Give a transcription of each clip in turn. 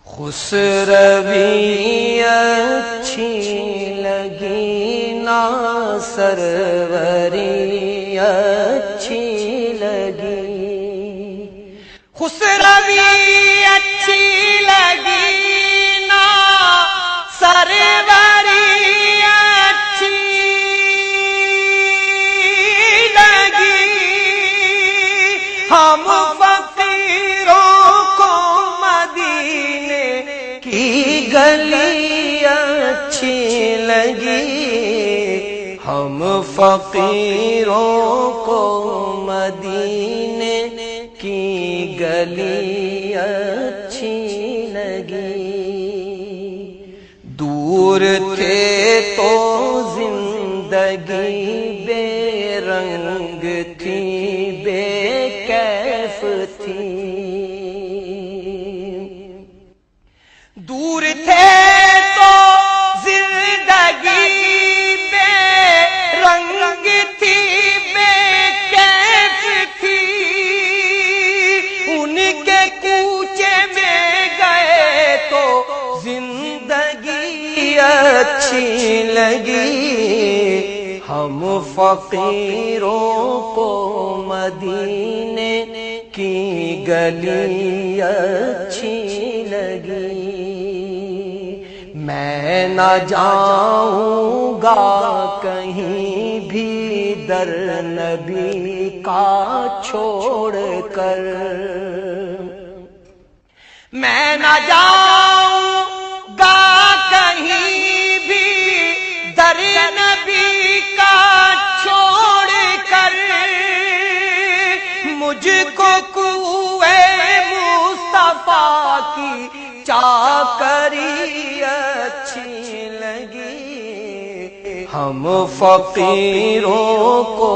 خسروی اچھی لگی نا سروری اچھی لگی، خسروی اچھی لگی نا سروری اچھی لگی، ہم گلی اچھی لگی، ہم فقیروں کو مدینے کی گلی اچھی لگی، دور تھے تو زندگی بے رنگ تھی، بے کیف تھی، دور تھے تو زندگی بے رنگ تھی، بے کیف تھی، ان کے کوچے میں گئے تو زندگی اچھی لگی، ہم فقیروں کو مدینے کی گلی اچھی لگی، میں نہ جاؤں گا کہیں بھی در نبی کا چھوڑ کر، میں نہ جاؤں گا کہیں بھی در نبی کا چھوڑ کر، مجھ کو کوئے مصطفیٰ کی چاکری اچھی لگی، ہم فقیروں کو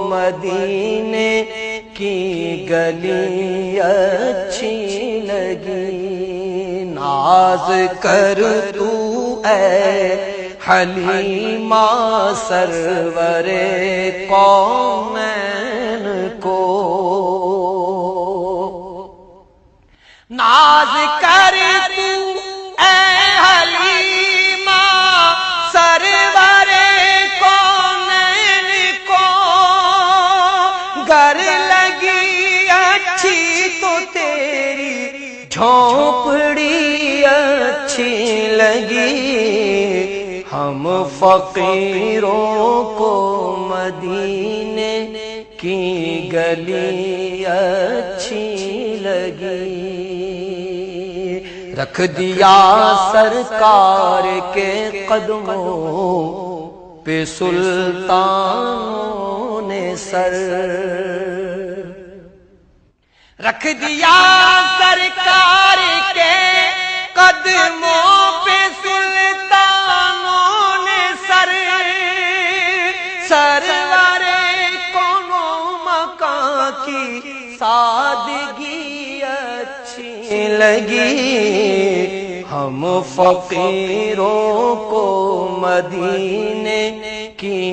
مدینے کی گلی اچھی لگی، ناز کر تو اے حلیمہ سرور قومین کو، ناز کر تو اے حلیمہ سرور کونین کو، گر لگی اچھی تو تیری جھونپڑی اچھی لگی، ہم فقیروں کو مدینے کی گلی اچھی لگی، رکھ دیا سرکار کے قدموں پہ سلطانوں نے سر، رکھ دیا سرکار کے قدموں پہ سلطانوں نے سر، سرور کونو مکان کی سادگی اچھی لگی، ہم فقیروں کو مدینے کی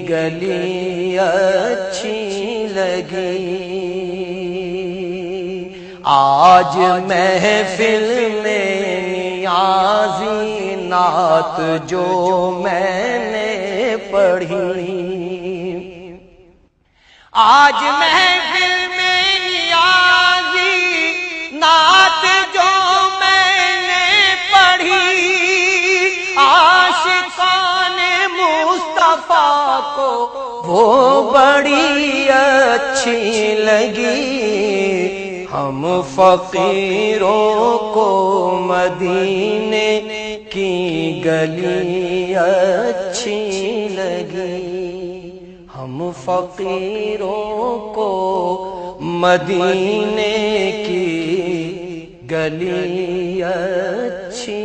گلی اچھی لگی، آج محفل میں نیازی نعت جو میں نے پڑھی، آج محفل میں نیازی نعت جو میں نے پڑھی، عاشقان مصطفیٰ کو وہ بڑی اچھی لگی، ہم فقیروں کو مدینے کی گلی اچھی لگی، ہم فقیروں کو مدینے کی گلی اچھی